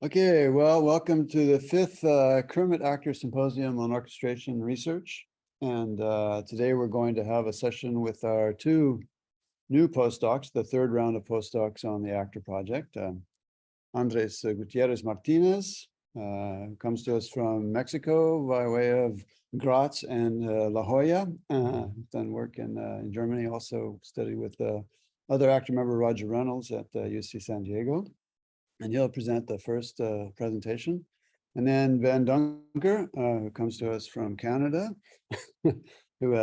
Okay, well, welcome to the fifth CIRMMT-ACTOR Symposium on Orchestration Research. And today we're going to have a session with our two new postdocs, the third round of postdocs on the ACTOR project. Andrés Gutiérrez Martínez, who comes to us from Mexico by way of Graz and La Jolla. Done work in Germany, also studied with other ACTOR member Roger Reynolds at UC San Diego. And he'll present the first presentation. And then Ben Duinker, who comes to us from Canada, who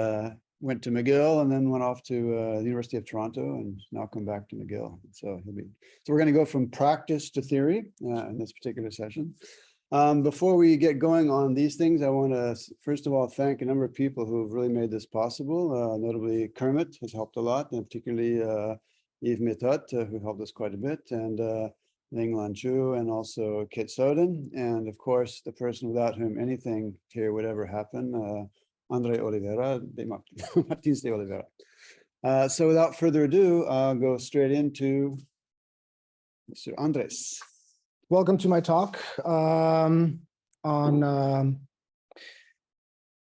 went to McGill and then went off to the University of Toronto and now come back to McGill. So we're going to go from practice to theory in this particular session. Before we get going on these things, I want to first of all thank a number of people who have really made this possible. Notably, CIRMMT has helped a lot, and particularly Yves Méthode, who helped us quite a bit, and Ling Lan Chu, and also Kit Soden, and of course, the person without whom anything here would ever happen, André Oliveira, Martínez de Oliveira. So without further ado, I'll go straight into Mr. Andrés. Welcome to my talk on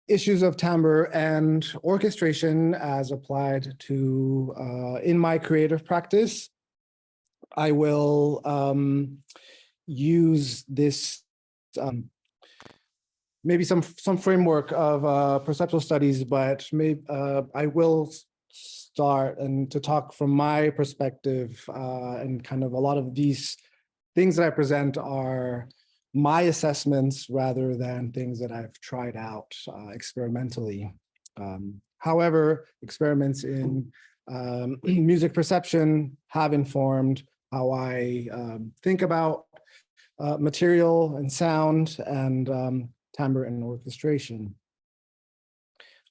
issues of timbre and orchestration as applied to in my creative practice. I will use this maybe some framework of perceptual studies, but maybe I will start and to talk from my perspective, and kind of a lot of these things that I present are my assessments rather than things that I've tried out experimentally. However, experiments in music perception have informed how I think about material and sound and timbre and orchestration.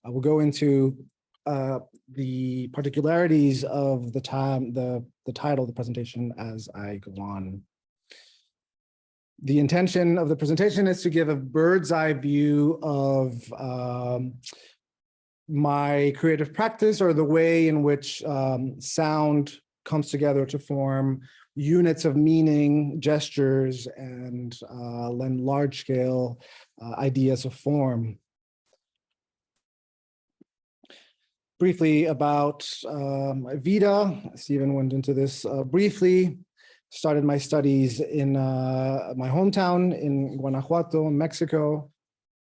I will go into the particularities of the title of the presentation as I go on. The intention of the presentation is to give a bird's eye view of my creative practice, or the way in which sound comes together to form units of meaning, gestures, and then large-scale ideas of form. Briefly about Vida, Stephen went into this briefly. Started my studies in my hometown in Guanajuato, Mexico.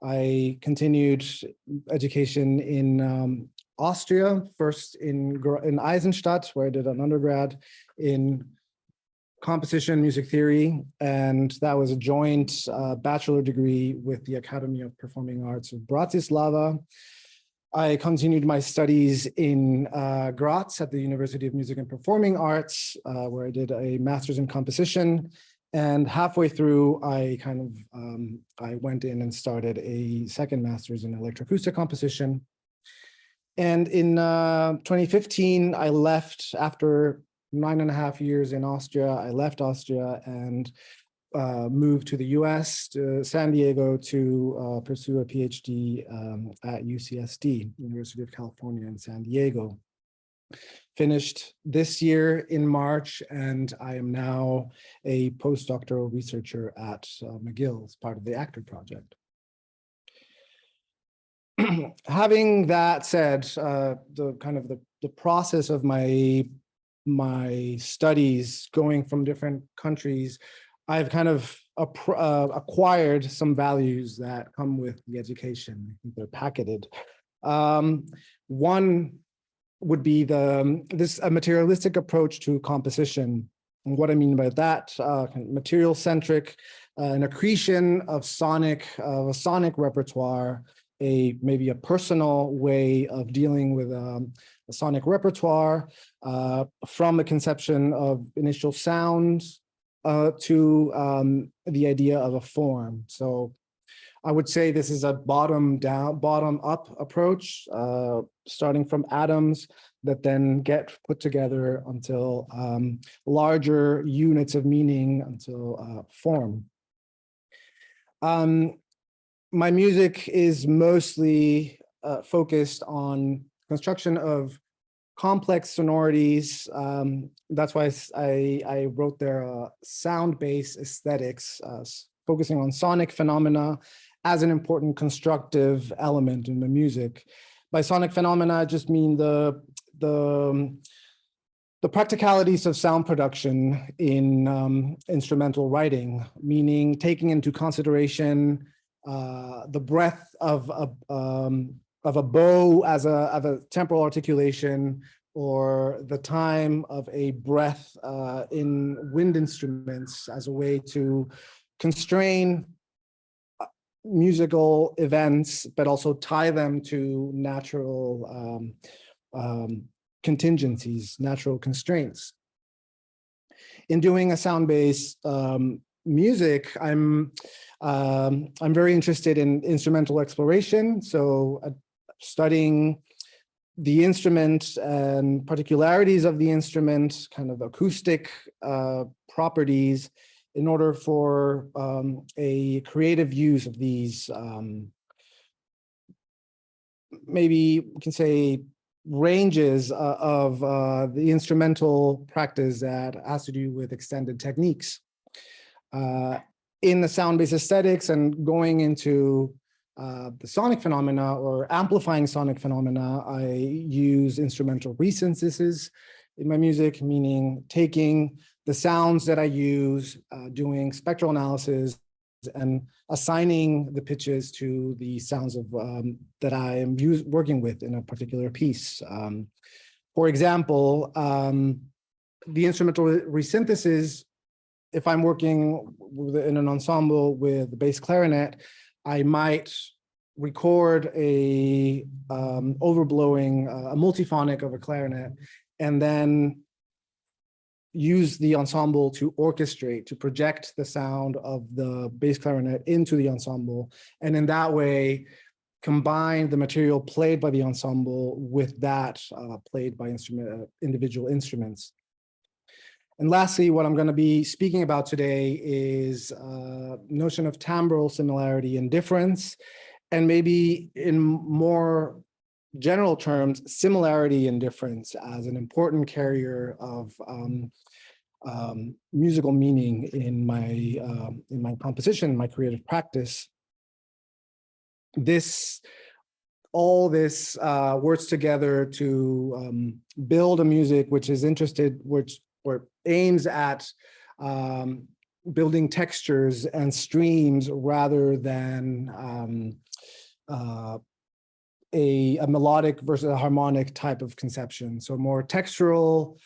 I continued education in Austria, first in Eisenstadt, where I did an undergrad in composition music theory, and that was a joint bachelor degree with the Academy of Performing Arts of Bratislava. I continued my studies in Graz at the University of Music and Performing Arts, where I did a master's in composition. And halfway through, I went in and started a second master's in electroacoustic composition. And in 2015, I left after 9.5 years in Austria. I left Austria and moved to the US, to San Diego, to pursue a PhD at UCSD, University of California in San Diego. Finished this year in March, and I am now a postdoctoral researcher at McGill as part of the ACTOR project. Having that said, the process of my studies going from different countries, I've kind of acquired some values that come with the education. I think they're packaged. One would be a materialistic approach to composition. And what I mean by that, material-centric, an accretion of a sonic repertoire, maybe a personal way of dealing with a sonic repertoire, from a conception of initial sounds to the idea of a form. So I would say this is a bottom-up approach, starting from atoms that then get put together until larger units of meaning, until form. My music is mostly focused on construction of complex sonorities. That's why I wrote there sound-based aesthetics, focusing on sonic phenomena as an important constructive element in the music. By sonic phenomena, I just mean the practicalities of sound production in instrumental writing, meaning taking into consideration the breadth of a bow as a temporal articulation, or the time of a breath in wind instruments as a way to constrain musical events, but also tie them to natural contingencies, natural constraints. In doing a sound-based music, I'm very interested in instrumental exploration. So studying the instrument and particularities of the instrument, kind of acoustic properties, in order for a creative use of these, maybe we can say, ranges of the instrumental practice that has to do with extended techniques. In the sound-based aesthetics and going into the sonic phenomena or amplifying sonic phenomena, I use instrumental resynthesis in my music, meaning taking the sounds that I use, doing spectral analysis and assigning the pitches to the sounds of that I am working with in a particular piece. For example, the instrumental resynthesis, if I'm working in an ensemble with the bass clarinet, I might record a overblowing, a multiphonic of a clarinet, and then use the ensemble to orchestrate, to project the sound of the bass clarinet into the ensemble, and in that way combine the material played by the ensemble with that played by individual instruments. And lastly, what I'm going to be speaking about today is notion of timbral similarity and difference, and maybe in more general terms, similarity and difference as an important carrier of musical meaning in my composition, my creative practice. All this works together to build a music which is or aims at building textures and streams rather than a melodic versus a harmonic type of conception. So more textural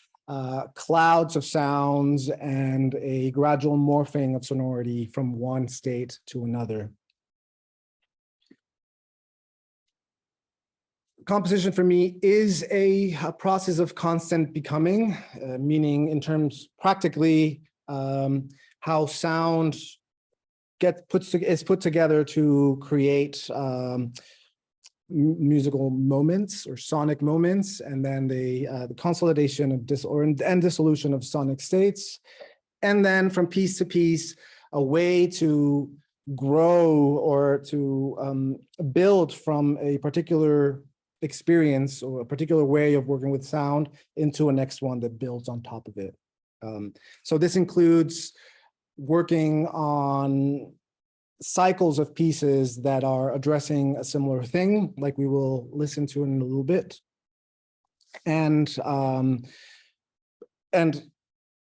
clouds of sounds and a gradual morphing of sonority from one state to another. Composition for me is a process of constant becoming, meaning in terms practically how sound is put together to create musical moments or sonic moments, and then the consolidation of and dissolution of sonic states, and then from piece to piece, a way to grow or to build from a particular experience or a particular way of working with sound into a next one that builds on top of it. So this includes working on cycles of pieces that are addressing a similar thing, like we will listen to in a little bit, and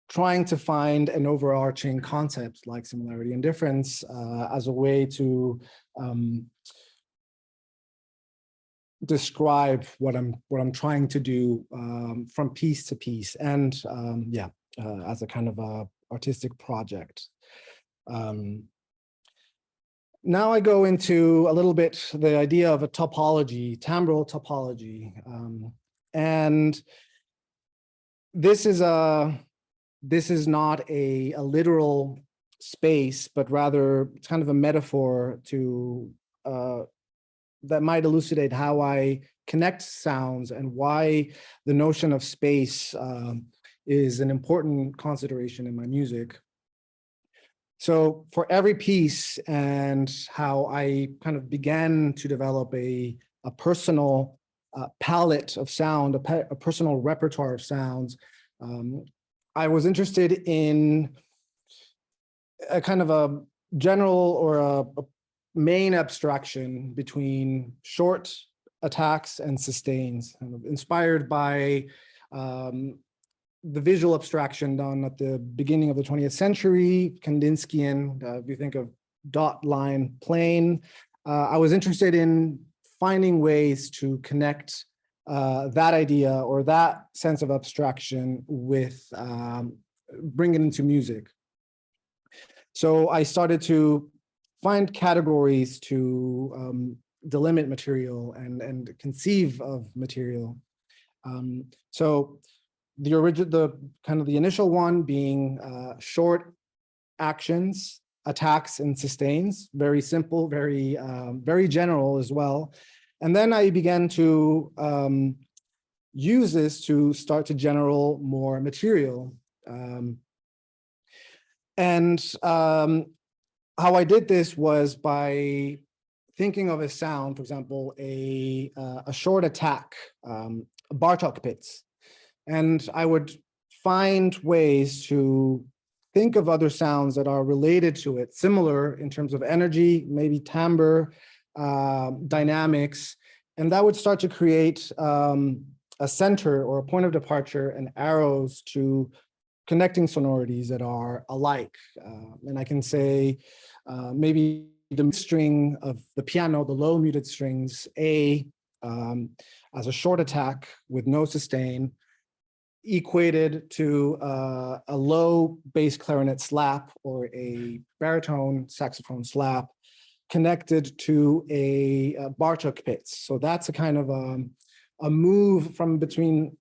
trying to find an overarching concept like similarity and difference as a way to describe what I'm trying to do from piece to piece, and as a kind of a artistic project. Now I go into a little bit the idea of a topology, timbral topology, and this is not a literal space, but rather it's kind of a metaphor to that might elucidate how I connect sounds and why the notion of space is an important consideration in my music. So for every piece and how I kind of began to develop a personal palette of sound, a personal repertoire of sounds. I was interested in a kind of a general or a main abstraction between short attacks and sustains, kind of inspired by the visual abstraction done at the beginning of the 20th century, Kandinskian, if you think of dot line plane. I was interested in finding ways to connect that idea or that sense of abstraction with bring it into music. So I started to find categories to delimit material and conceive of material. So the initial one being short actions, attacks and sustains, very simple, very general as well. And then I began to use this to start to generate more material. How I did this was by thinking of a sound, for example, a short attack, Bartok pits. And I would find ways to think of other sounds that are related to it, similar in terms of energy, maybe timbre, dynamics, and that would start to create a center or a point of departure and arrows to connecting sonorities that are alike. And I can say maybe the string of the piano, the low muted strings, A, as a short attack with no sustain, equated to a low bass clarinet slap or a baritone saxophone slap connected to a Bartok pits. So that's a kind of a move from between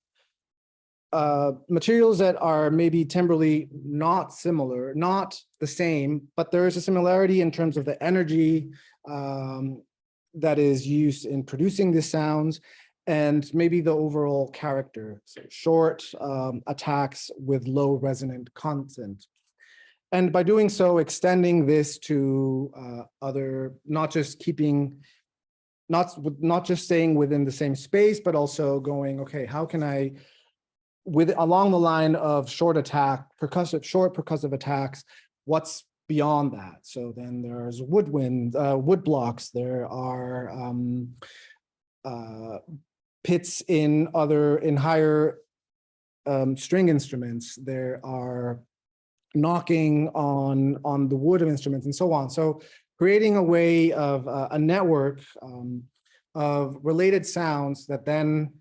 materials that are maybe timbrally not similar, not the same, but there is a similarity in terms of the energy that is used in producing these sounds and maybe the overall character. So short attacks with low resonant content. And by doing so, extending this to other, not just staying within the same space, but also going, okay, how can I, along the line of short percussive attacks, what's beyond that? So then there's woodwind, wood blocks, there are pits in higher string instruments, there are knocking on the wood of instruments and so on. So creating a way of a network of related sounds that then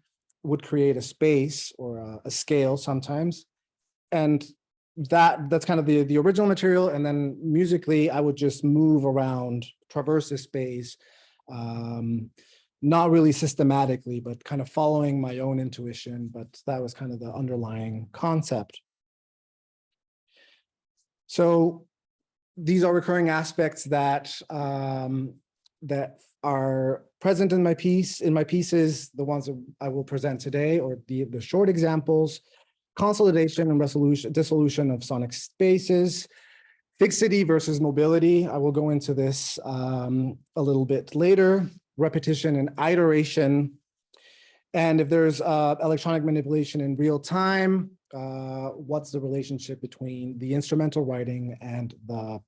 would create a space or a scale sometimes. And that's kind of the original material. And then musically, I would just move around, traverse the space, not really systematically, but kind of following my own intuition. But that was kind of the underlying concept. So these are recurring aspects that that are present in my pieces, the ones that I will present today, or the short examples, consolidation and dissolution of sonic spaces, fixity versus mobility. I will go into this a little bit later, repetition and iteration. And if there's electronic manipulation in real time, what's the relationship between the instrumental writing and the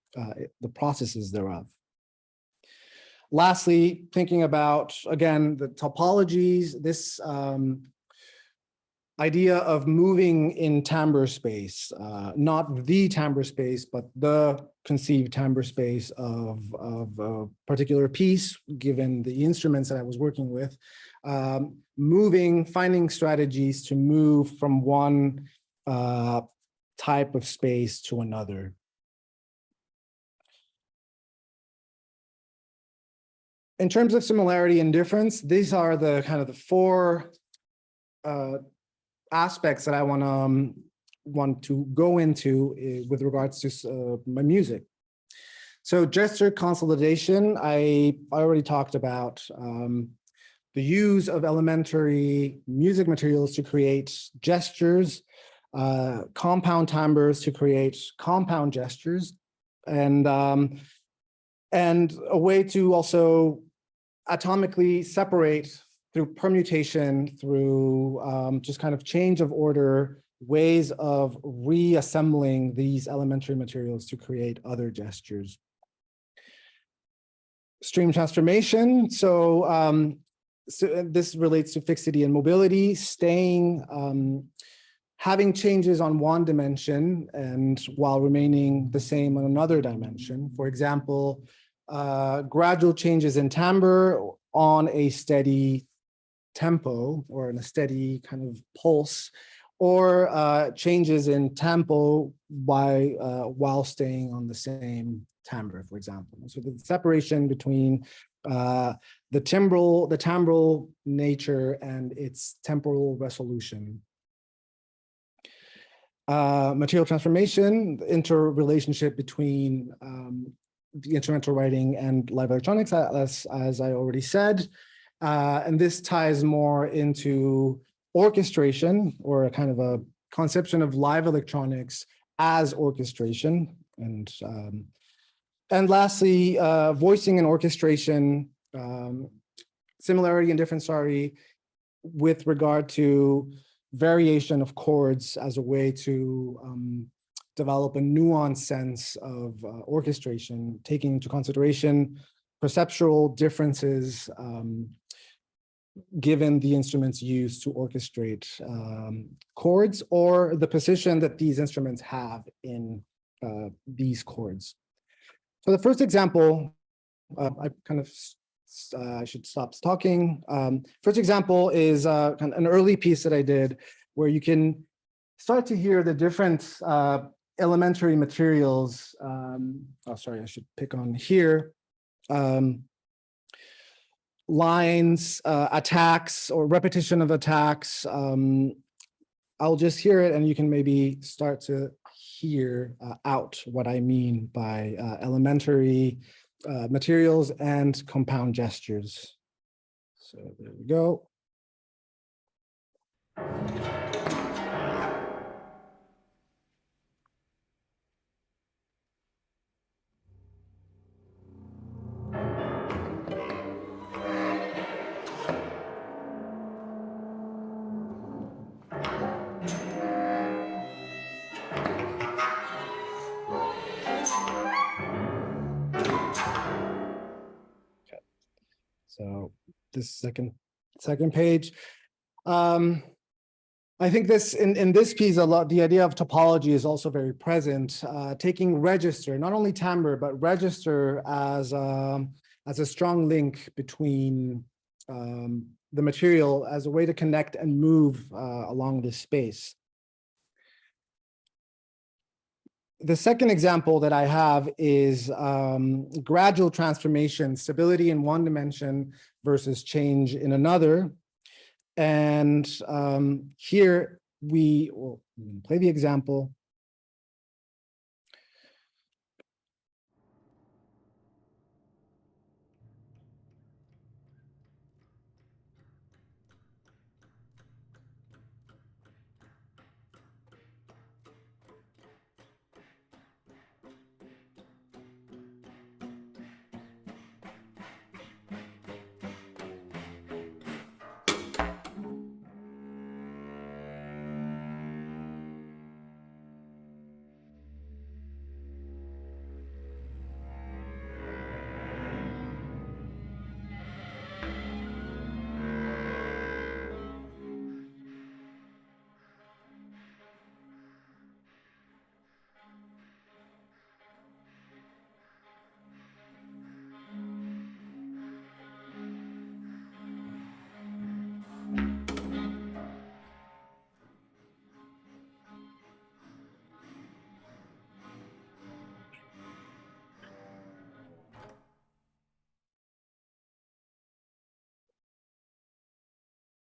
processes thereof? Lastly, thinking about, again, the topologies, this idea of moving in timbre space, not the timbre space, but the conceived timbre space of a particular piece, given the instruments that I was working with, finding strategies to move from one type of space to another. In terms of similarity and difference, these are the kind of the four aspects that I want to go into with regards to my music. So gesture consolidation, I already talked about the use of elementary music materials to create gestures, compound timbres to create compound gestures, and a way to also atomically separate through permutation, through just kind of change of order, ways of reassembling these elementary materials to create other gestures. Stream transformation. So this relates to fixity and mobility, staying, having changes on one dimension and while remaining the same on another dimension. For example, gradual changes in timbre on a steady tempo or in a steady kind of pulse, or changes in tempo while staying on the same timbre, for example. So the separation between the timbral nature and its temporal resolution. Material transformation, the interrelationship between the instrumental writing and live electronics, as I already said. And this ties more into orchestration, or a kind of a conception of live electronics as orchestration. And lastly, voicing and orchestration, similarity and difference, with regard to variation of chords as a way to develop a nuanced sense of orchestration, taking into consideration perceptual differences given the instruments used to orchestrate chords, or the position that these instruments have in these chords. So the first example, I should stop talking. First example is kind of an early piece that I did, where you can start to hear the different elementary materials. Oh, sorry, I should pick on here. Lines, attacks, or repetition of attacks. I'll just hear it, and you can maybe start to hear out what I mean by elementary materials and compound gestures. So there we go. So this second page. I think this in this piece a lot, the idea of topology is also very present. Taking register, not only timbre, but register as a strong link between the material as a way to connect and move along this space. The second example that I have is gradual transformation, stability in one dimension versus change in another. And here we will play the example.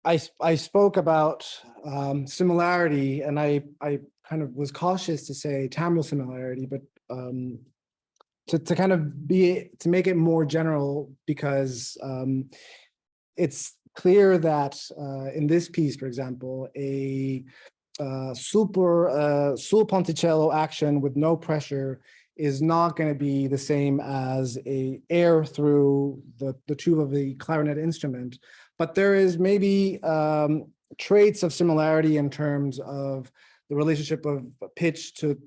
I spoke about similarity, and I kind of was cautious to say timbral similarity, but to kind of to make it more general, because it's clear that in this piece, for example, a sul ponticello action with no pressure is not going to be the same as a air through the tube of the clarinet instrument, but there is maybe traits of similarity in terms of the relationship of pitch to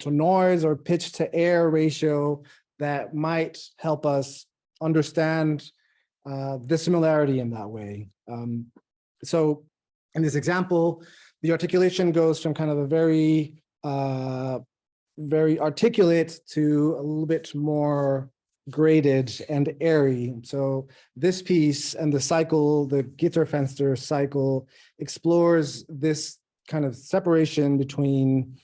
noise or pitch to air ratio that might help us understand the similarity in that way. So in this example, the articulation goes from kind of a very articulate to a little bit more graded and airy. So this piece and the cycle, the Gitterfenster cycle, explores this kind of separation between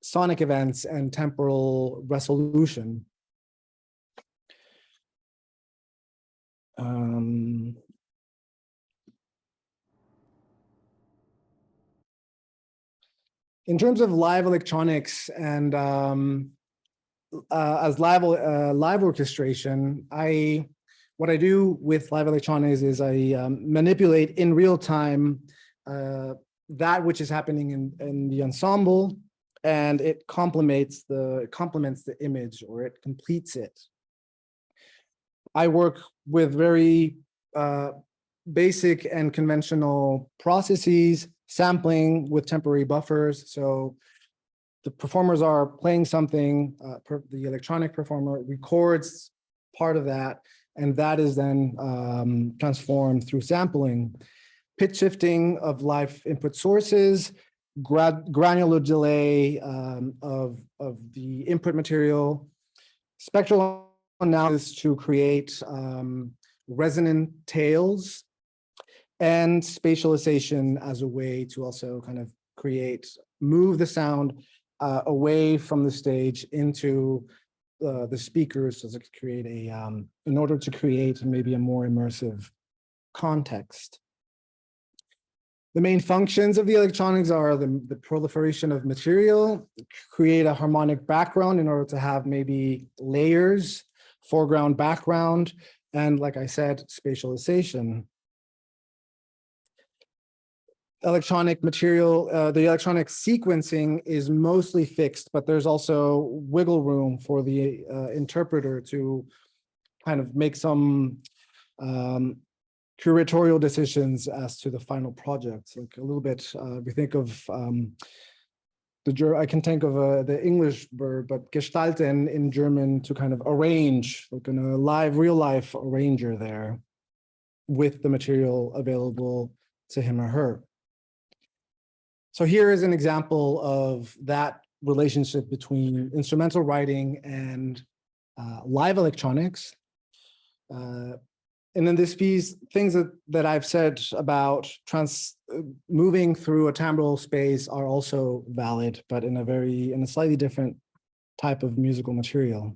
sonic events and temporal resolution. In terms of live electronics and as live orchestration, what I do with live electronics is I manipulate in real time that which is happening in the ensemble, and it complements the image, or it completes it. I work with very basic and conventional processes, sampling with temporary buffers. So the performers are playing something, the electronic performer records part of that, and that is then transformed through sampling. Pitch shifting of live input sources, granular delay of the input material, spectral analysis to create resonant tails, and spatialization as a way to also kind of move the sound away from the stage into the speakers, so to create in order to create maybe a more immersive context. The main functions of the electronics are the proliferation of material, create a harmonic background in order to have maybe layers, foreground, background, and like I said, spatialization. Electronic material, the electronic sequencing is mostly fixed, but there's also wiggle room for the interpreter to kind of make some curatorial decisions as to the final project. Like a little bit, we think of I can think of the English verb, but gestalten in German, to kind of arrange, like in a real life arranger there with the material available to him or her. So here is an example of that relationship between instrumental writing and live electronics. And in this piece, things that I've said about moving through a timbral space are also valid, but in a slightly different type of musical material.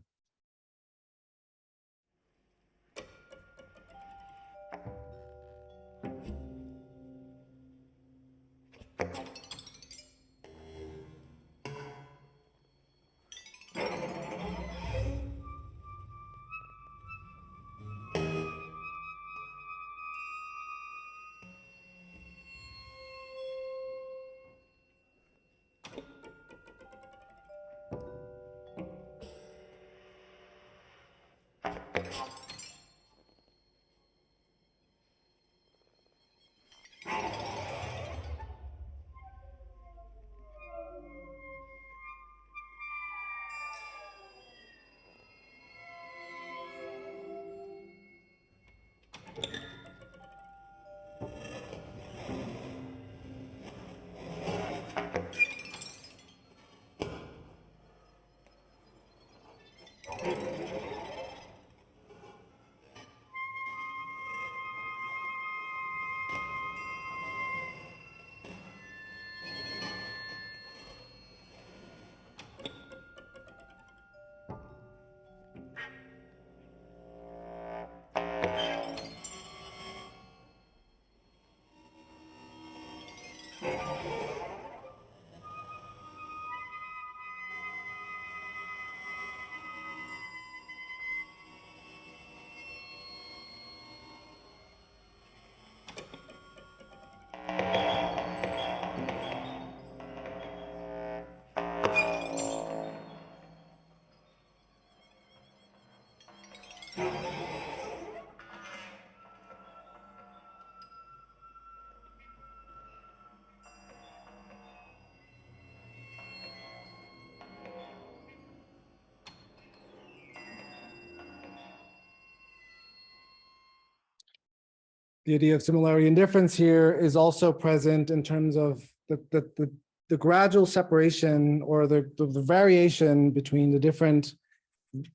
The idea of similarity and difference here is also present in terms of the gradual separation or the variation between the different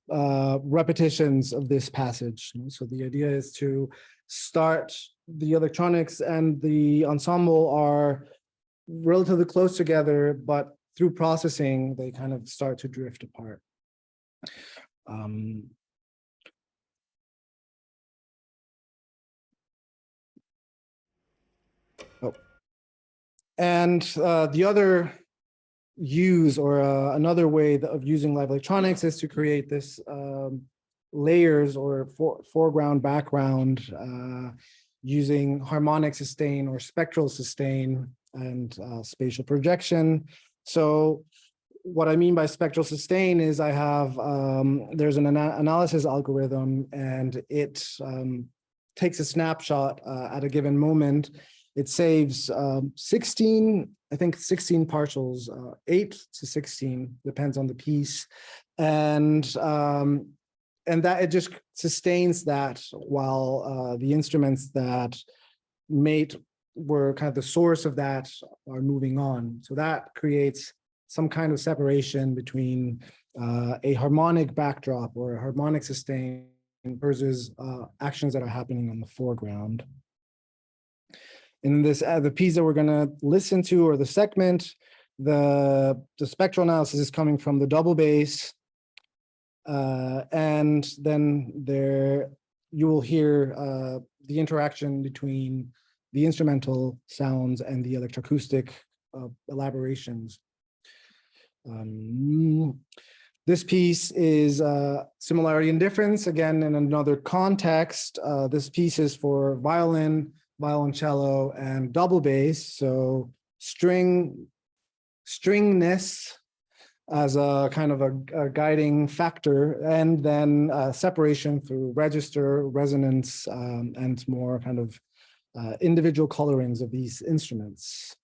repetitions of this passage. So the idea is to start, the electronics and the ensemble are relatively close together, but through processing, they kind of start to drift apart. And the other use or another way of using live electronics is to create this layers or foreground, background, using harmonic sustain or spectral sustain and spatial projection. So what I mean by spectral sustain is I have, there's an analysis algorithm, and it takes a snapshot at a given moment. It saves 16, I think 16 partials, 8 to 16, depends on the piece. And that it just sustains that while the instruments that were kind of the source of that are moving on. So that creates some kind of separation between a harmonic backdrop or a harmonic sustain versus actions that are happening on the foreground. In this, the piece that we're going to listen to, or the segment, the spectral analysis is coming from the double bass, and then there you will hear the interaction between the instrumental sounds and the electroacoustic elaborations. This piece is Similarity and Difference. Again, in another context, this piece is for violin, violoncello, and double bass. So stringness as a kind of a guiding factor, and then separation through register, resonance, and more kind of individual colorings of these instruments.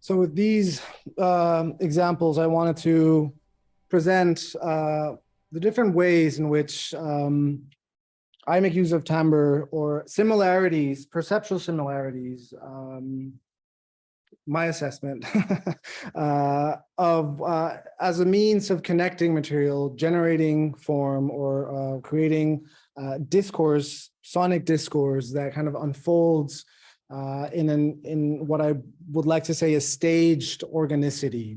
So with these examples, I wanted to present the different ways in which I make use of timbre or similarities, perceptual similarities, my assessment of as a means of connecting material, generating form, or creating discourse, sonic discourse that kind of unfolds in what I would like to say is staged organicity.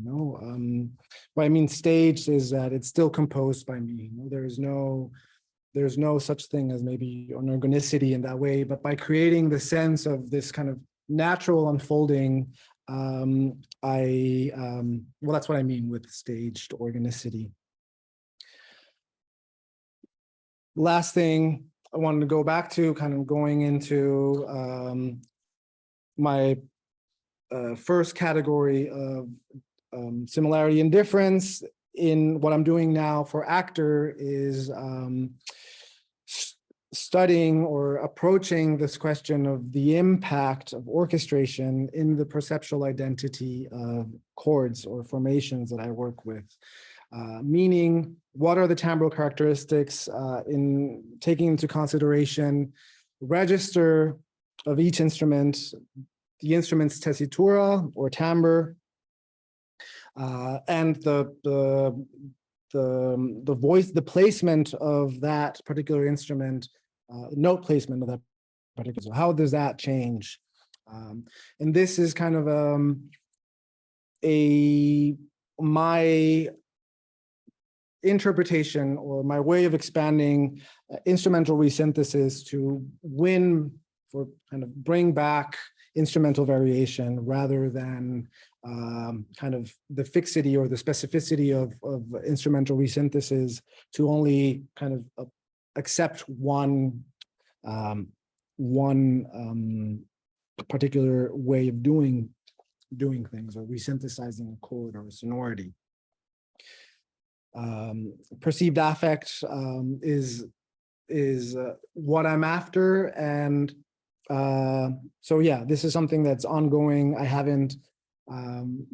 What I mean staged is that it's still composed by me. There's no such thing as maybe an organicity in that way, but by creating the sense of this kind of natural unfolding, well, that's what I mean with staged organicity. Last thing I wanted to go back to, kind of going into my first category of similarity and difference in what I'm doing now for actor is studying or approaching this question of the impact of orchestration in the perceptual identity of chords or formations that I work with. Meaning, what are the timbral characteristics in taking into consideration register of each instrument, the instrument's tessitura or timbre, and the voice, the placement of that particular instrument, note placement of that particular. So how does that change? And this is kind of my interpretation or my way of expanding instrumental resynthesis to kind of bring back instrumental variation rather than kind of the fixity or the specificity of instrumental resynthesis to only kind of accept one particular way of doing things or resynthesizing a chord or a sonority. Perceived affect is what I'm after, and so yeah, this is something that's ongoing. I haven't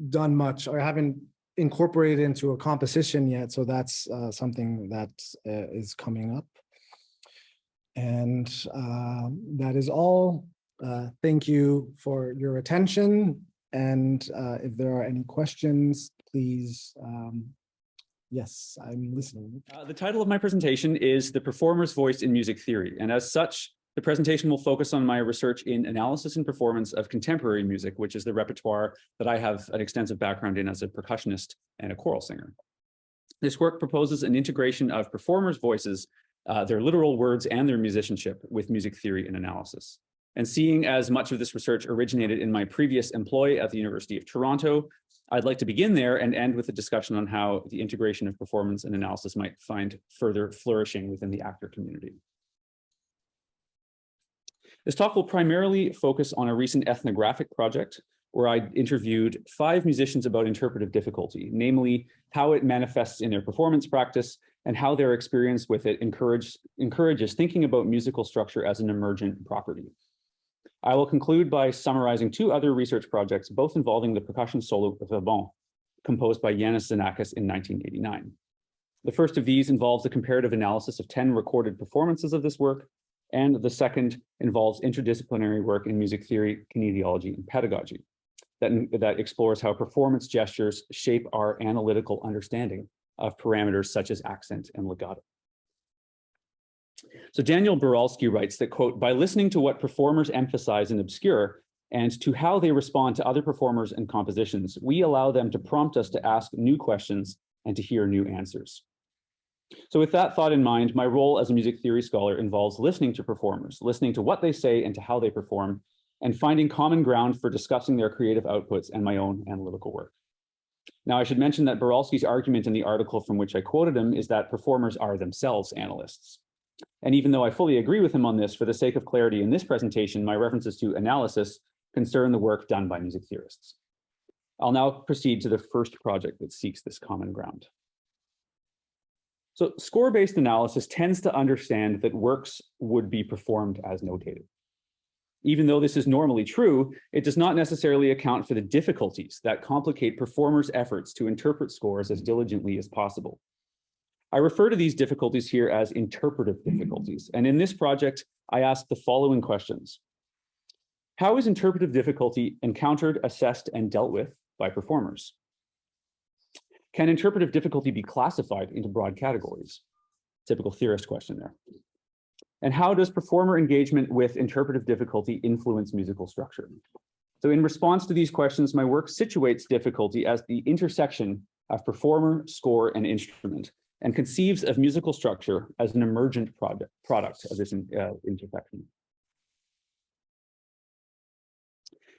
done much, or I haven't incorporated into a composition yet, so that's something that is coming up. And that is all. Thank you for your attention, and if there are any questions, please. Yes, I'm listening. The title of my presentation is The Performer's Voice in Music Theory, and as such, the presentation will focus on my research in analysis and performance of contemporary music, which is the repertoire that I have an extensive background in as a percussionist and a choral singer. This work proposes an integration of performers' voices, their literal words and their musicianship with music theory and analysis. And seeing as much of this research originated in my previous employ at the University of Toronto, I'd like to begin there and end with a discussion on how the integration of performance and analysis might find further flourishing within the actor community. This talk will primarily focus on a recent ethnographic project where I interviewed 5 musicians about interpretive difficulty, namely how it manifests in their performance practice and how their experience with it encourages thinking about musical structure as an emergent property. I will conclude by summarizing 2 other research projects, both involving the percussion solo Rebond, composed by Yanis Xenakis in 1989. The first of these involves a comparative analysis of 10 recorded performances of this work, and the second involves interdisciplinary work in music theory, kinesiology, and pedagogy that explores how performance gestures shape our analytical understanding of parameters such as accent and legato. So Daniel Boralski writes that, quote, by listening to what performers emphasize and obscure and to how they respond to other performers and compositions, we allow them to prompt us to ask new questions and to hear new answers. So with that thought in mind, my role as a music theory scholar involves listening to performers, listening to what they say and to how they perform, and finding common ground for discussing their creative outputs and my own analytical work. Now, I should mention that Boralski's argument in the article from which I quoted him is that performers are themselves analysts. And even though I fully agree with him on this, for the sake of clarity in this presentation, my references to analysis concern the work done by music theorists. I'll now proceed to the first project that seeks this common ground. So score-based analysis tends to understand that works would be performed as notated. Even though this is normally true, it does not necessarily account for the difficulties that complicate performers' efforts to interpret scores as diligently as possible. I refer to these difficulties here as interpretive difficulties. And in this project, I asked the following questions. How is interpretive difficulty encountered, assessed, and dealt with by performers? Can interpretive difficulty be classified into broad categories? Typical theorist question there. And how does performer engagement with interpretive difficulty influence musical structure? So in response to these questions, my work situates difficulty as the intersection of performer, score, and instrument, and conceives of musical structure as an emergent product of this intersection.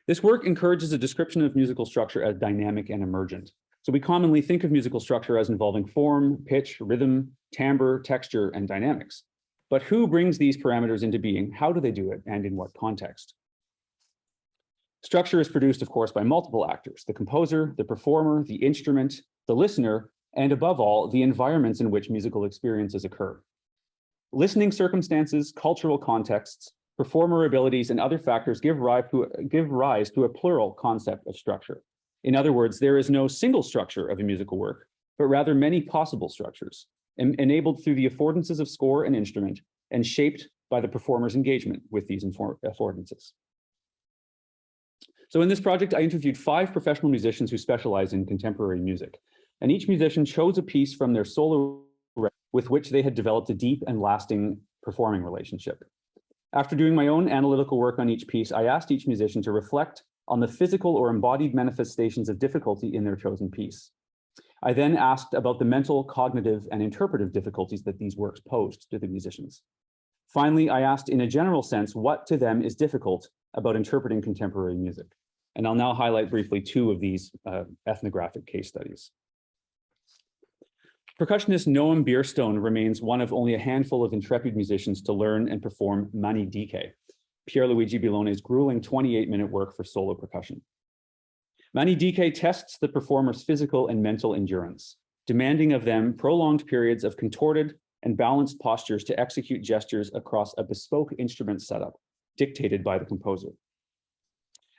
This work encourages a description of musical structure as dynamic and emergent. So we commonly think of musical structure as involving form, pitch, rhythm, timbre, texture, and dynamics. But who brings these parameters into being? How do they do it? And in what context? Structure is produced, of course, by multiple actors: the composer, the performer, the instrument, the listener, and above all, the environments in which musical experiences occur. Listening circumstances, cultural contexts, performer abilities, and other factors give rise to a plural concept of structure. In other words, there is no single structure of a musical work, but rather many possible structures, enabled through the affordances of score and instrument, and shaped by the performer's engagement with these affordances. So in this project, I interviewed 5 professional musicians who specialize in contemporary music, and each musician chose a piece from their solo with which they had developed a deep and lasting performing relationship. After doing my own analytical work on each piece, I asked each musician to reflect on the physical or embodied manifestations of difficulty in their chosen piece. I then asked about the mental, cognitive, and interpretive difficulties that these works posed to the musicians. Finally, I asked in a general sense what to them is difficult about interpreting contemporary music. And I'll now highlight briefly 2 of these ethnographic case studies. Percussionist Noam Bierstone remains one of only a handful of intrepid musicians to learn and perform Mani Dike, Pierluigi Billone's grueling 28-minute work for solo percussion. Mani Dike tests the performer's physical and mental endurance, demanding of them prolonged periods of contorted and balanced postures to execute gestures across a bespoke instrument setup dictated by the composer.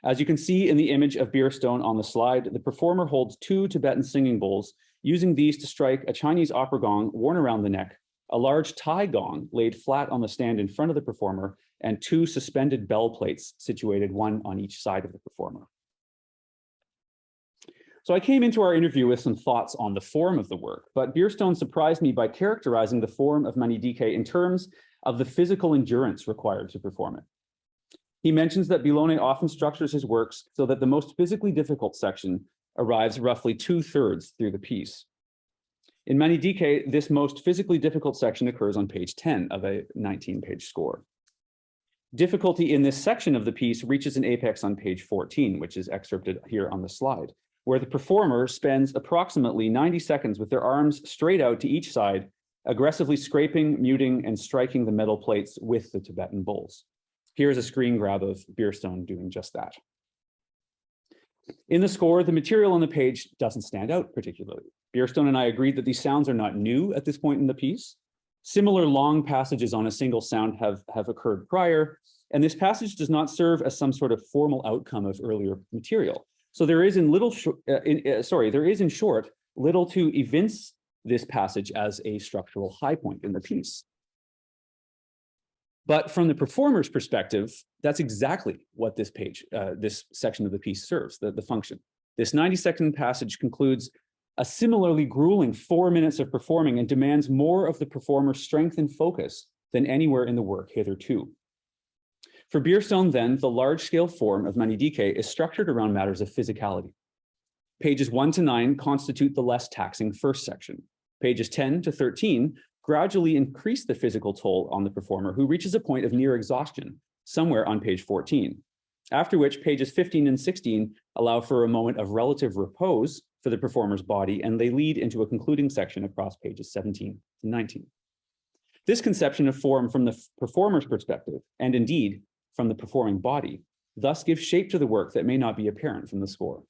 As you can see in the image of Bierstone on the slide, the performer holds 2 Tibetan singing bowls, using these to strike a Chinese opera gong worn around the neck, a large Thai gong laid flat on the stand in front of the performer, and 2 suspended bell plates situated one on each side of the performer. So I came into our interview with some thoughts on the form of the work, but Bierstone surprised me by characterizing the form of Mani Dike in terms of the physical endurance required to perform it. He mentions that Billone often structures his works so that the most physically difficult section arrives roughly 2/3 through the piece. In Mani Dike, this most physically difficult section occurs on page 10 of a 19-page score. Difficulty in this section of the piece reaches an apex on page 14, which is excerpted here on the slide, where the performer spends approximately 90 seconds with their arms straight out to each side, aggressively scraping, muting, and striking the metal plates with the Tibetan bowls. Here's a screen grab of Bierstone doing just that. In the score, the material on the page doesn't stand out particularly. Bierstone and I agreed that these sounds are not new at this point in the piece. Similar long passages on a single sound have occurred prior, and this passage does not serve as some sort of formal outcome of earlier material. So there is in short, little to evince this passage as a structural high point in the piece. But from the performer's perspective, that's exactly what this section of the piece serves, the function. This 90-second passage concludes a similarly grueling 4 minutes of performing and demands more of the performer's strength and focus than anywhere in the work hitherto. For Bierstone, then, the large-scale form of Mani Dike is structured around matters of physicality. Pages 1 to 9 constitute the less taxing first section. Pages 10 to 13 gradually increase the physical toll on the performer, who reaches a point of near exhaustion somewhere on page 14, after which pages 15 and 16 allow for a moment of relative repose for the performer's body, and they lead into a concluding section across pages 17 to 19. This conception of form from the performer's perspective, and indeed from the performing body, thus gives shape to the work that may not be apparent from the score.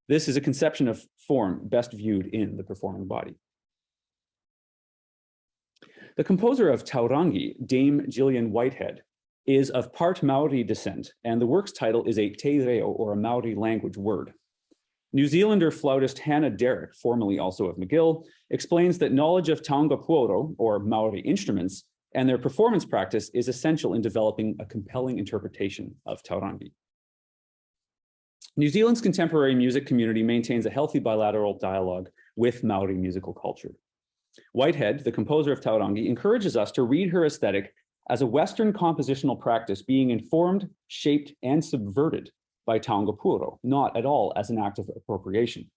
This is a conception of form best viewed in the performing body. The composer of Taurangi, Dame Gillian Whitehead, is of part Maori descent, and the work's title is a te reo, or a Maori language word. New Zealander flautist Hannah Derrick, formerly also of McGill, explains that knowledge of taonga puoro, or Maori instruments, and their performance practice is essential in developing a compelling interpretation of taurangi. New Zealand's contemporary music community maintains a healthy bilateral dialogue with Maori musical culture. Whitehead, the composer of taurangi, encourages us to read her aesthetic as a Western compositional practice being informed, shaped, and subverted by taonga puoro, not at all as an act of appropriation.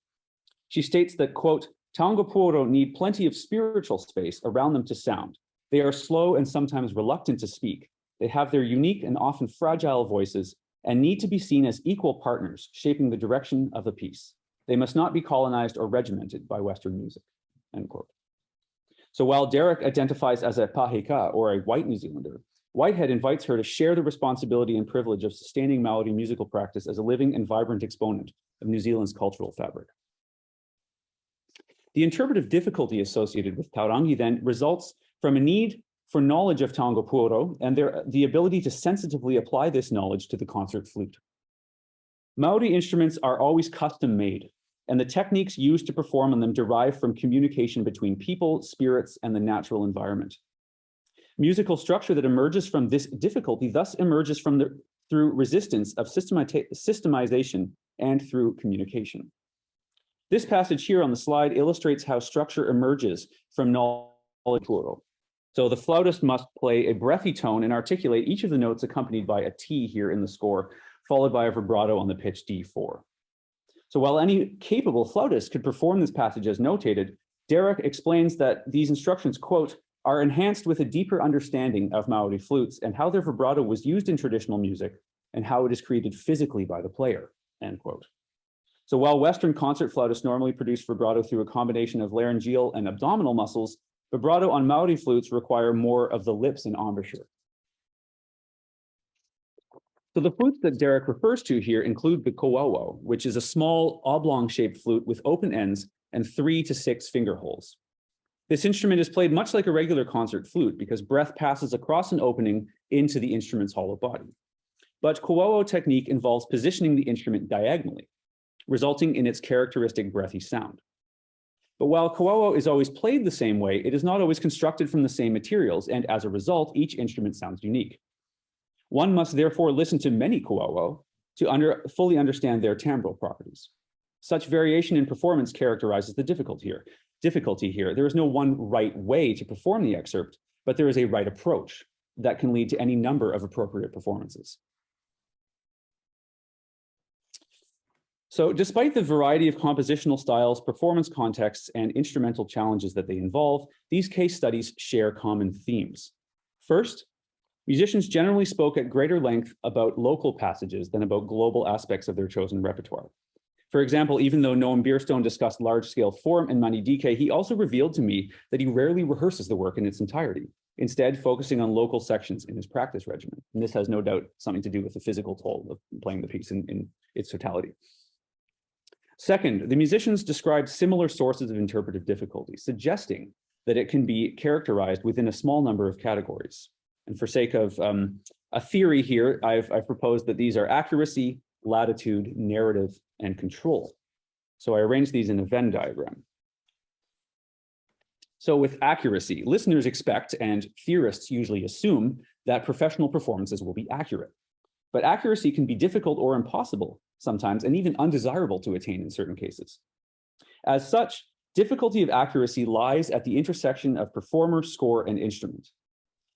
She states that, quote, taonga puoro need plenty of spiritual space around them to sound. They are slow and sometimes reluctant to speak. They have their unique and often fragile voices and need to be seen as equal partners shaping the direction of the piece. They must not be colonized or regimented by Western music, end quote. So while Derek identifies as a pahika, or a white New Zealander, Whitehead invites her to share the responsibility and privilege of sustaining Maori musical practice as a living and vibrant exponent of New Zealand's cultural fabric. The interpretive difficulty associated with taurangi then results from a need for knowledge of taonga puoro and the ability to sensitively apply this knowledge to the concert flute. Maori instruments are always custom made, and the techniques used to perform on them derive from communication between people, spirits, and the natural environment. Musical structure that emerges from this difficulty thus emerges from through resistance of systemization and through communication. This passage here on the slide illustrates how structure emerges from knowledge puoro. So the flautist must play a breathy tone and articulate each of the notes accompanied by a T here in the score, followed by a vibrato on the pitch D4. So while any capable flautist could perform this passage as notated, Derek explains that these instructions, quote, are enhanced with a deeper understanding of Maori flutes and how their vibrato was used in traditional music and how it is created physically by the player, end quote. So while Western concert flautists normally produce vibrato through a combination of laryngeal and abdominal muscles, vibrato on Maori flutes require more of the lips and embouchure. So the flutes that Derek refers to here include the ko'owo, which is a small oblong-shaped flute with open ends and 3 to 6 finger holes. This instrument is played much like a regular concert flute because breath passes across an opening into the instrument's hollow body. But ko'owo technique involves positioning the instrument diagonally, resulting in its characteristic breathy sound. But while ko'owo is always played the same way, it is not always constructed from the same materials, and as a result, each instrument sounds unique. One must therefore listen to many ko'owo to fully understand their timbral properties. Such variation in performance characterizes the difficulty here. There is no one right way to perform the excerpt, but there is a right approach that can lead to any number of appropriate performances. So despite the variety of compositional styles, performance contexts, and instrumental challenges that they involve, these case studies share common themes. First, musicians generally spoke at greater length about local passages than about global aspects of their chosen repertoire. For example, even though Noam Bierstone discussed large-scale form in Manidike, he also revealed to me that he rarely rehearses the work in its entirety, instead focusing on local sections in his practice regimen. And this has no doubt something to do with the physical toll of playing the piece in its totality. Second, the musicians described similar sources of interpretive difficulty, suggesting that it can be characterized within a small number of categories. And for sake of a theory here, I've proposed that these are accuracy, latitude, narrative, and control. So I arranged these in a Venn diagram. So with accuracy, listeners expect, and theorists usually assume, that professional performances will be accurate. But accuracy can be difficult or impossible sometimes, and even undesirable to attain in certain cases. As such, difficulty of accuracy lies at the intersection of performer, score, and instrument.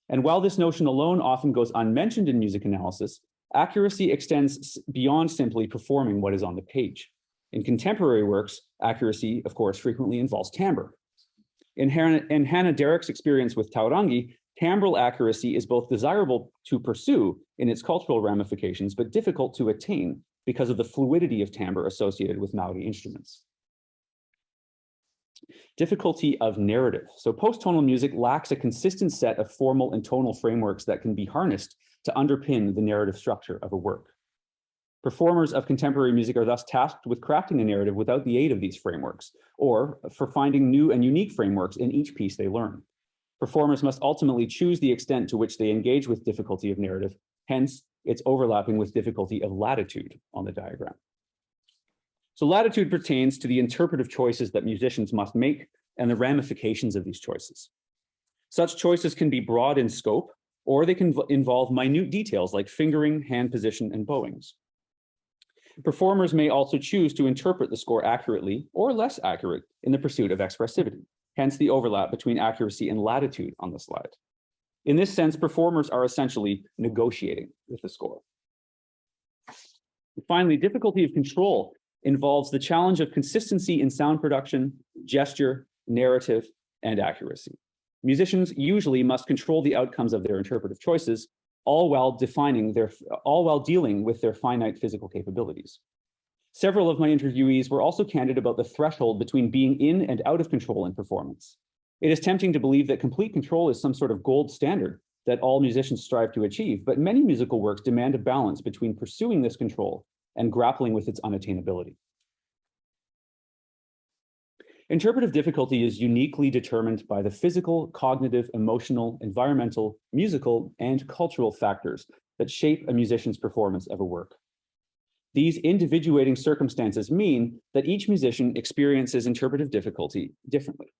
And while this notion alone often goes unmentioned in music analysis, accuracy extends beyond simply performing what is on the page. In contemporary works, accuracy, of course, frequently involves timbre. In Hannah Derrick's experience with taurangi, timbral accuracy is both desirable to pursue in its cultural ramifications, but difficult to attain because of the fluidity of timbre associated with Maori instruments. Difficulty of narrative. So post-tonal music lacks a consistent set of formal and tonal frameworks that can be harnessed to underpin the narrative structure of a work. Performers of contemporary music are thus tasked with crafting a narrative without the aid of these frameworks, or for finding new and unique frameworks in each piece they learn. Performers must ultimately choose the extent to which they engage with difficulty of narrative, hence its overlapping with difficulty of latitude on the diagram. So latitude pertains to the interpretive choices that musicians must make and the ramifications of these choices. Such choices can be broad in scope, or they can involve minute details like fingering, hand position, and bowings. Performers may also choose to interpret the score accurately or less accurate in the pursuit of expressivity, hence the overlap between accuracy and latitude on the slide. In this sense, performers are essentially negotiating with the score. Finally, difficulty of control involves the challenge of consistency in sound production, gesture, narrative, and accuracy. Musicians usually must control the outcomes of their interpretive choices, all while dealing with their finite physical capabilities. Several of my interviewees were also candid about the threshold between being in and out of control in performance. It is tempting to believe that complete control is some sort of gold standard that all musicians strive to achieve, but many musical works demand a balance between pursuing this control and grappling with its unattainability. Interpretive difficulty is uniquely determined by the physical, cognitive, emotional, environmental, musical, and cultural factors that shape a musician's performance of a work. These individuating circumstances mean that each musician experiences interpretive difficulty differently.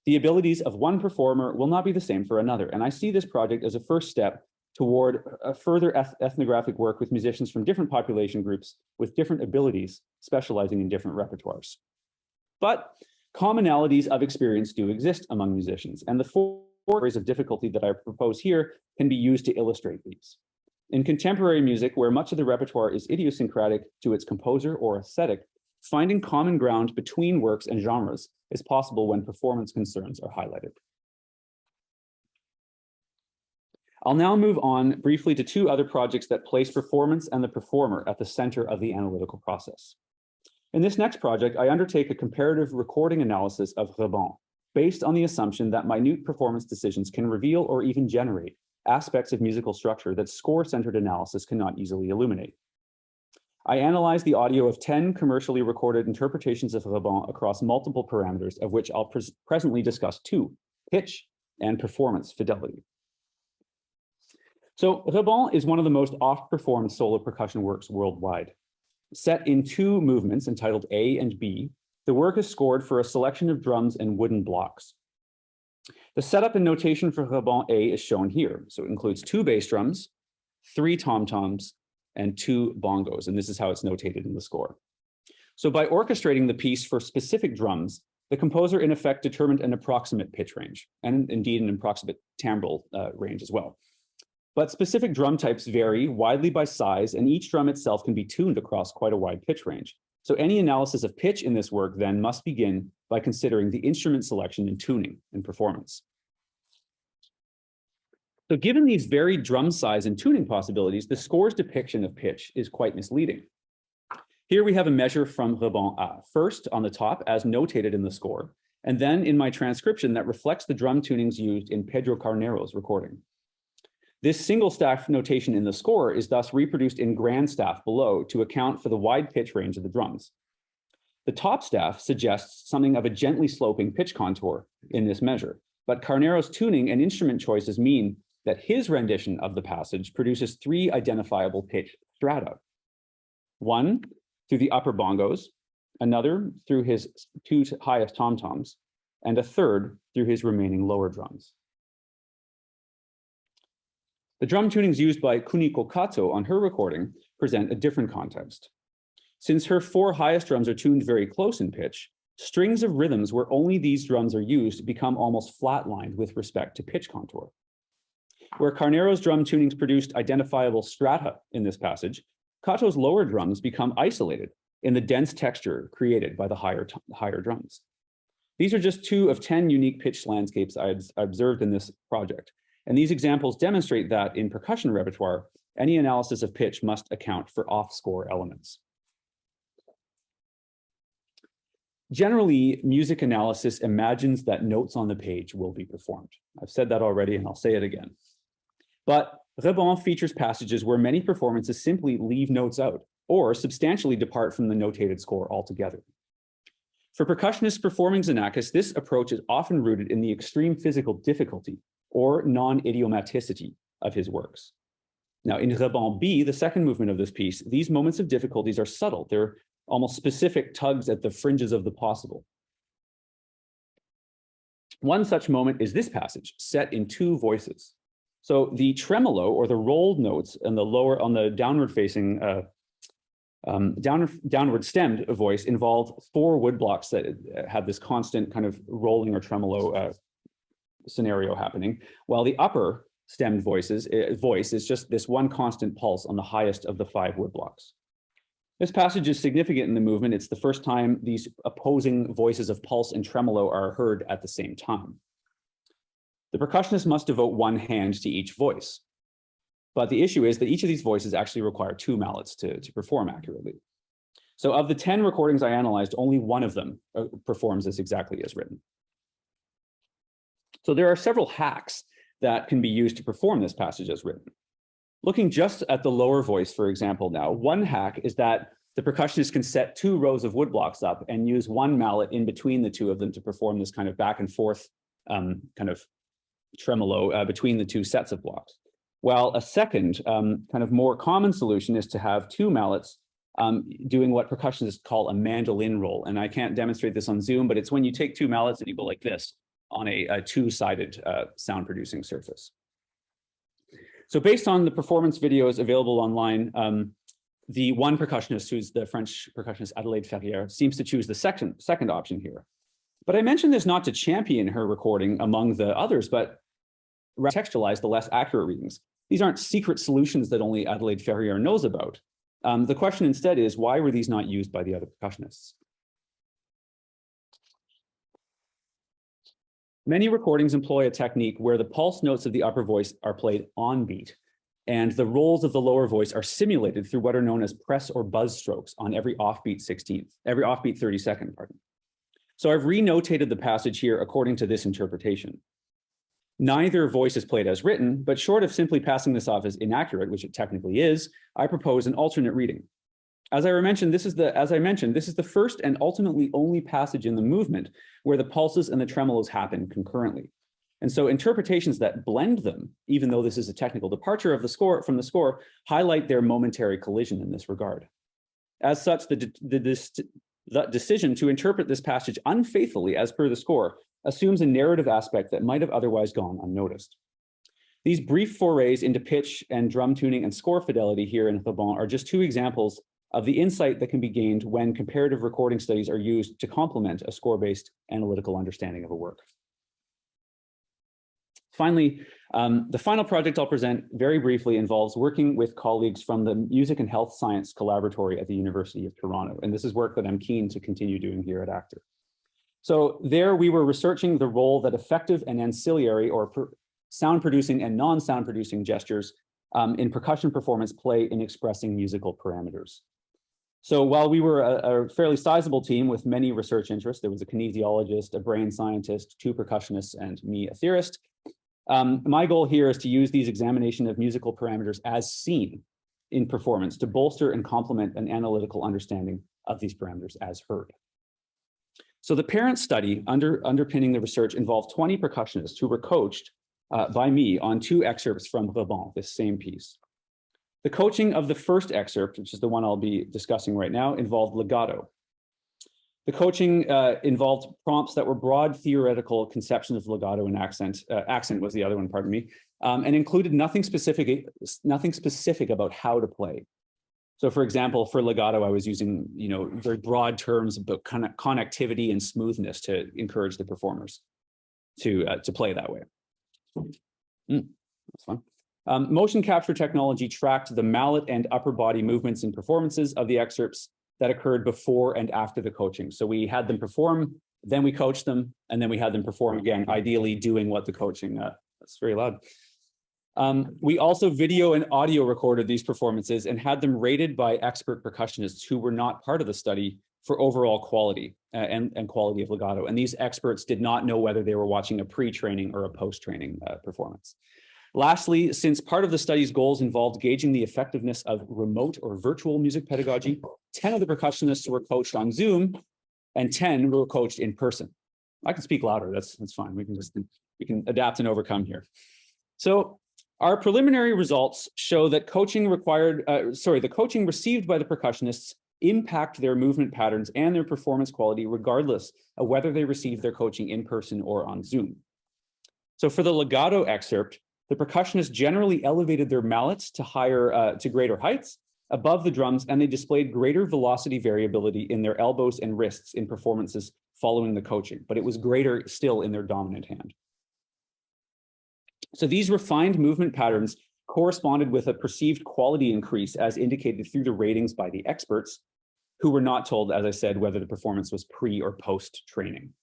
The abilities of one performer will not be the same for another, and I see this project as a first step toward a further ethnographic work with musicians from different population groups with different abilities, specializing in different repertoires. But commonalities of experience do exist among musicians, and the four areas of difficulty that I propose here can be used to illustrate these. In contemporary music, where much of the repertoire is idiosyncratic to its composer or aesthetic, finding common ground between works and genres is possible when performance concerns are highlighted. I'll now move on briefly to two other projects that place performance and the performer at the center of the analytical process. In this next project, I undertake a comparative recording analysis of rebond, based on the assumption that minute performance decisions can reveal or even generate aspects of musical structure that score-centered analysis cannot easily illuminate. I analyzed the audio of 10 commercially recorded interpretations of rebond across multiple parameters, of which I'll presently discuss two: pitch and performance fidelity. So rebond is one of the most oft-performed solo percussion works worldwide. Set in two movements entitled A and B, the work is scored for a selection of drums and wooden blocks. The setup and notation for rebond A is shown here. So it includes 2 bass drums, 3 tom-toms, and 2 bongos, and this is how it's notated in the score. So by orchestrating the piece for specific drums, the composer in effect determined an approximate pitch range, and indeed an approximate timbral range as well. But specific drum types vary widely by size, and each drum itself can be tuned across quite a wide pitch range. So any analysis of pitch in this work then must begin by considering the instrument selection and tuning and performance. So given these varied drum size and tuning possibilities, the score's depiction of pitch is quite misleading. Here we have a measure from rebond A, first on the top as notated in the score, and then in my transcription that reflects the drum tunings used in Pedro Carnero's recording. This single staff notation in the score is thus reproduced in grand staff below to account for the wide pitch range of the drums. The top staff suggests something of a gently sloping pitch contour in this measure, but Carnero's tuning and instrument choices mean that his rendition of the passage produces 3 identifiable pitch strata. One through the upper bongos, another through his 2 highest tom-toms, and a third through his remaining lower drums. The drum tunings used by Kuniko Kato on her recording present a different context. Since her 4 highest drums are tuned very close in pitch, strings of rhythms where only these drums are used become almost flatlined with respect to pitch contour. Where Carnero's drum tunings produced identifiable strata in this passage, Kato's lower drums become isolated in the dense texture created by the higher drums. These are just 2 of 10 unique pitch landscapes I observed in this project. And these examples demonstrate that in percussion repertoire, any analysis of pitch must account for off-score elements. Generally, music analysis imagines that notes on the page will be performed. I've said that already, and I'll say it again. But rebond features passages where many performances simply leave notes out or substantially depart from the notated score altogether. For percussionists performing Xenakis, this approach is often rooted in the extreme physical difficulty or non-idiomaticity of his works. Now, in rebond B, the second movement of this piece, these moments of difficulties are subtle. They're almost specific tugs at the fringes of the possible. One such moment is this passage, set in two voices. So the tremolo, or the rolled notes on the downward facing, downward stemmed voice, involve 4 wood blocks that have this constant kind of rolling or tremolo scenario happening, while the upper stemmed voice is just this one constant pulse on the highest of the 5 wood blocks. This passage is significant in the movement. It's the first time these opposing voices of pulse and tremolo are heard at the same time. The percussionist must devote one hand to each voice. But the issue is that each of these voices actually require 2 mallets to perform accurately. So of the 10 recordings I analyzed, only one of them performs this exactly as written. So there are several hacks that can be used to perform this passage as written. Looking just at the lower voice, for example, now, one hack is that the percussionist can set 2 rows of wood blocks up and use 1 mallet in between the 2 of them to perform this kind of back and forth kind of tremolo between the 2 sets of blocks. While a second kind of more common solution is to have 2 mallets doing what percussionists call a mandolin roll. And I can't demonstrate this on Zoom, but it's when you take 2 mallets and you go like this on a 2-sided sound producing surface. So based on the performance videos available online, the one percussionist, who's the French percussionist Adelaide Ferrière, seems to choose the second option here. But I mentioned this not to champion her recording among the others, but contextualize the less accurate readings. These aren't secret solutions that only Adelaide Ferrière knows about. The question instead is, why were these not used by the other percussionists? Many recordings employ a technique where the pulse notes of the upper voice are played on beat, and the rolls of the lower voice are simulated through what are known as press or buzz strokes on every offbeat 32nd, pardon. So I've renotated the passage here according to this interpretation. Neither voice is played as written, but short of simply passing this off as inaccurate, which it technically is, I propose an alternate reading. As I mentioned, this is the first and ultimately only passage in the movement where the pulses and the tremolos happen concurrently. And so interpretations that blend them, even though this is a technical departure of the score from the score, highlight their momentary collision in this regard. As such, the decision to interpret this passage unfaithfully as per the score assumes a narrative aspect that might have otherwise gone unnoticed. These brief forays into pitch and drum tuning and score fidelity here in Rebond are just 2 examples of the insight that can be gained when comparative recording studies are used to complement a score-based analytical understanding of a work. Finally, the final project I'll present very briefly involves working with colleagues from the Music and Health Science Collaboratory at the University of Toronto. And this is work that I'm keen to continue doing here at ACTOR. So there we were researching the role that effective and ancillary or sound producing and non-sound producing gestures in percussion performance play in expressing musical parameters. So while we were a fairly sizable team with many research interests, there was a kinesiologist, a brain scientist, 2 percussionists, and me, a theorist. My goal here is to use these examination of musical parameters as seen in performance to bolster and complement an analytical understanding of these parameters as heard. So the parent study underpinning the research involved 20 percussionists who were coached by me on 2 excerpts from Rebond, this same piece. The coaching of the first excerpt, which is the one I'll be discussing right now, involved legato. The coaching involved prompts that were broad theoretical conceptions of legato and accent. Accent was the other one, pardon me, and included nothing specific about how to play. So, for example, for legato, I was using very broad terms about connectivity and smoothness to encourage the performers to play that way. That's fun. Motion capture technology tracked the mallet and upper body movements and performances of the excerpts that occurred before and after the coaching. So we had them perform, then we coached them, and then we had them perform again, ideally doing what the coaching, that's very loud. We also video and audio recorded these performances and had them rated by expert percussionists who were not part of the study for overall quality and quality of legato. And these experts did not know whether they were watching a pre-training or a post-training performance. Lastly, since part of the study's goals involved gauging the effectiveness of remote or virtual music pedagogy, 10 of the percussionists were coached on Zoom and 10 were coached in person. I can speak louder, that's fine. We can adapt and overcome here. So our preliminary results show that the coaching received by the percussionists impact their movement patterns and their performance quality regardless of whether they receive their coaching in person or on Zoom. So for the legato excerpt, the percussionists generally elevated their mallets to greater heights above the drums, and they displayed greater velocity variability in their elbows and wrists in performances following the coaching, but it was greater still in their dominant hand. So these refined movement patterns corresponded with a perceived quality increase as indicated through the ratings by the experts, who were not told, as I said, whether the performance was pre or post training.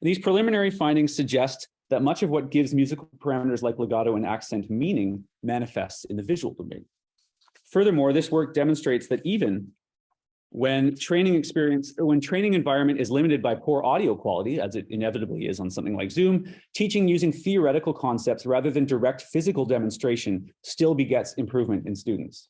And these preliminary findings suggest that much of what gives musical parameters like legato and accent meaning manifests in the visual domain. Furthermore, this work demonstrates that even when training environment is limited by poor audio quality, as it inevitably is on something like Zoom, teaching using theoretical concepts rather than direct physical demonstration still begets improvement in students.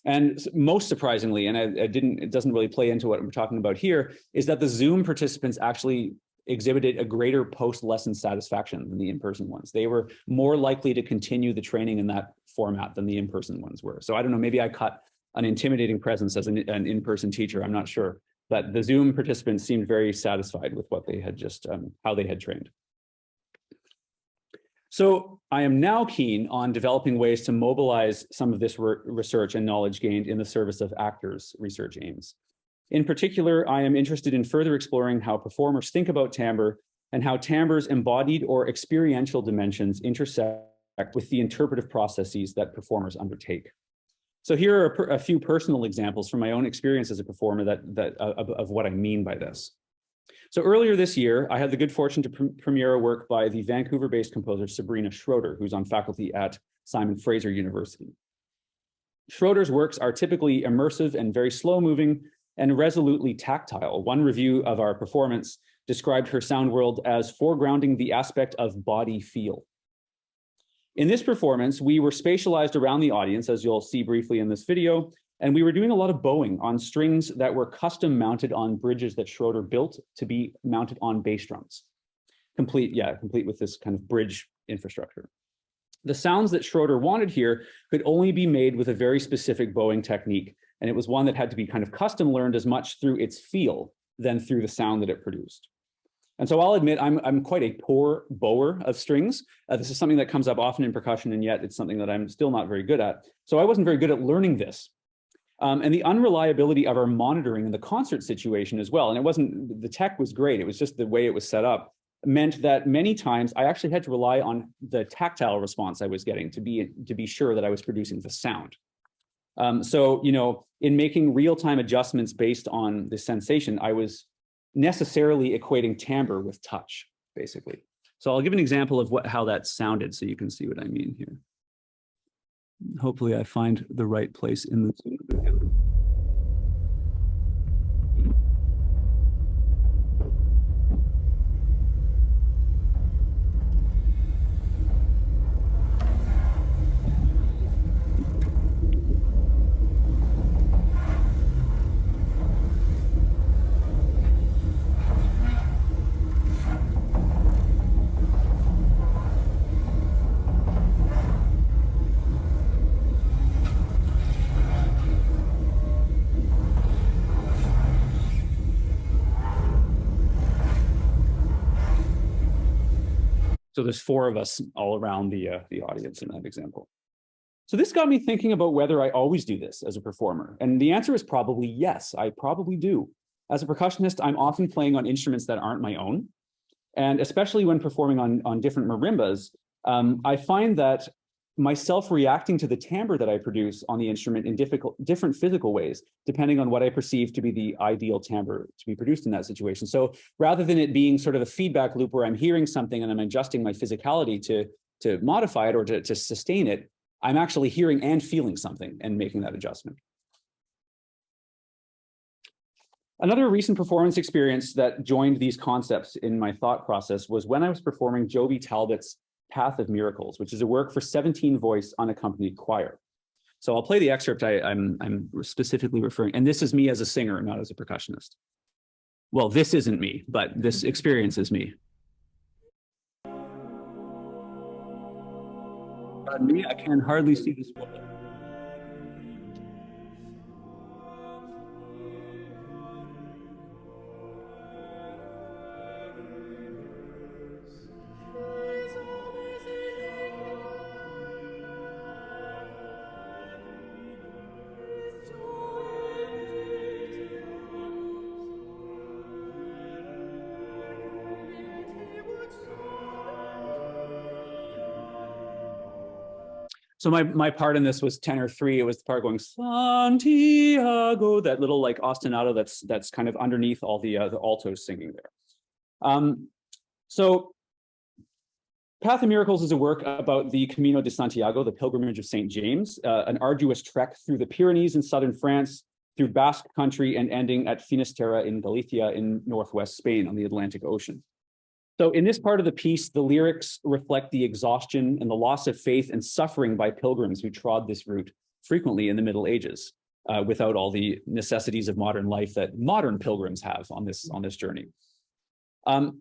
And most surprisingly, and it doesn't really play into what we're talking about here, is that the Zoom participants actually exhibited a greater post-lesson satisfaction than the in-person ones. They were more likely to continue the training in that format than the in-person ones were. So I don't know, maybe I cut an intimidating presence as an in-person teacher, I'm not sure. But the Zoom participants seemed very satisfied with what they had just, how they had trained. So I am now keen on developing ways to mobilize some of this research and knowledge gained in the service of ACTOR's research aims. In particular, I am interested in further exploring how performers think about timbre and how timbre's embodied or experiential dimensions intersect with the interpretive processes that performers undertake. So here are a few personal examples from my own experience as a performer of what I mean by this. So earlier this year, I had the good fortune to premiere a work by the Vancouver-based composer Sabrina Schroeder, who's on faculty at Simon Fraser University. Schroeder's works are typically immersive and very slow-moving and resolutely tactile. One review of our performance described her sound world as foregrounding the aspect of body feel. In this performance, we were spatialized around the audience, as you'll see briefly in this video, and we were doing a lot of bowing on strings that were custom mounted on bridges that Schroeder built to be mounted on bass drums. Complete with this kind of bridge infrastructure. The sounds that Schroeder wanted here could only be made with a very specific bowing technique, and it was one that had to be kind of custom learned as much through its feel than through the sound that it produced. And so I'll admit I'm quite a poor bower of strings. This is something that comes up often in percussion, and yet it's something that I'm still not very good at. So I wasn't very good at learning this. And the unreliability of our monitoring in the concert situation as well, and it wasn't, the tech was great, it was just the way it was set up, meant that many times I actually had to rely on the tactile response I was getting to be sure that I was producing the sound. So, you know, in making real-time adjustments based on the sensation, I was necessarily equating timbre with touch, basically. So I'll give an example of how that sounded so you can see what I mean here. Hopefully I find the right place in the video. So there's 4 of us all around the audience in that example. So this got me thinking about whether I always do this as a performer. And the answer is probably yes, I probably do. As a percussionist, I'm often playing on instruments that aren't my own. And especially when performing on different marimbas, I find that myself reacting to the timbre that I produce on the instrument in different physical ways, depending on what I perceive to be the ideal timbre to be produced in that situation. So rather than it being sort of a feedback loop where I'm hearing something and I'm adjusting my physicality to modify it or to sustain it, I'm actually hearing and feeling something and making that adjustment. Another recent performance experience that joined these concepts in my thought process was when I was performing Joby Talbot's Path of Miracles, which is a work for 17-voice unaccompanied choir. So I'll play the excerpt I'm specifically referring, and this is me as a singer, not as a percussionist. Well, this isn't me, but this experience is me. Pardon me, I can hardly see this woman. So my part in this was tenor 3. It was the part going Santiago, that little like ostinato that's kind of underneath all the altos singing there. So Path of Miracles is a work about the Camino de Santiago, the pilgrimage of St. James, an arduous trek through the Pyrenees in southern France, through Basque country, and ending at Finisterre in Galicia in northwest Spain on the Atlantic Ocean. So in this part of the piece, the lyrics reflect the exhaustion and the loss of faith and suffering by pilgrims who trod this route frequently in the Middle Ages, without all the necessities of modern life that modern pilgrims have on this journey.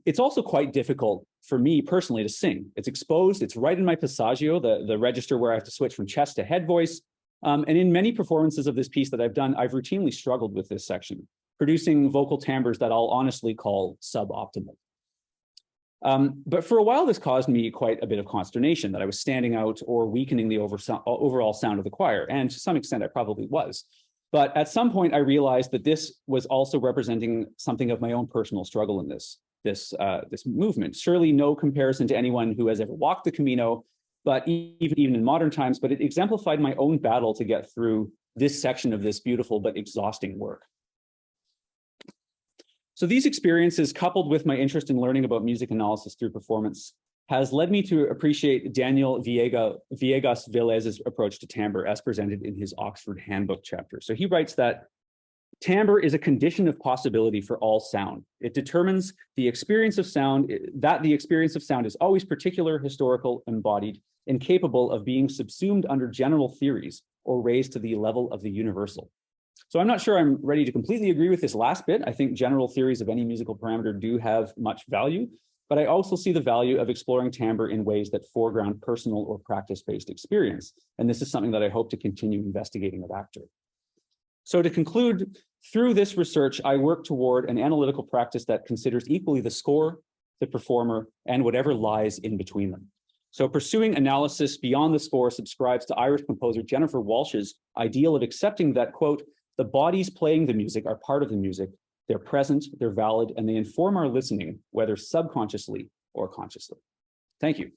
It's also quite difficult for me personally to sing. It's exposed, it's right in my passaggio, the register where I have to switch from chest to head voice. And in many performances of this piece that I've done, I've routinely struggled with this section, producing vocal timbres that I'll honestly call suboptimal. But for a while, this caused me quite a bit of consternation that I was standing out or weakening the overall sound of the choir. And to some extent, I probably was. But at some point, I realized that this was also representing something of my own personal struggle in this movement. Surely no comparison to anyone who has ever walked the Camino, but even in modern times, but it exemplified my own battle to get through this section of this beautiful but exhausting work. So these experiences, coupled with my interest in learning about music analysis through performance, has led me to appreciate Daniel Villegas Velez's approach to timbre as presented in his Oxford Handbook chapter. So he writes that timbre is a condition of possibility for all sound. It determines the experience of sound, that the experience of sound is always particular, historical, embodied, and capable of being subsumed under general theories or raised to the level of the universal. So I'm not sure I'm ready to completely agree with this last bit. I think general theories of any musical parameter do have much value, but I also see the value of exploring timbre in ways that foreground personal or practice-based experience. And this is something that I hope to continue investigating at ACTOR. So to conclude, through this research, I work toward an analytical practice that considers equally the score, the performer, and whatever lies in between them. So pursuing analysis beyond the score subscribes to Irish composer Jennifer Walsh's ideal of accepting that, quote, the bodies playing the music are part of the music, they're present, they're valid, and they inform our listening, whether subconsciously or consciously. Thank you.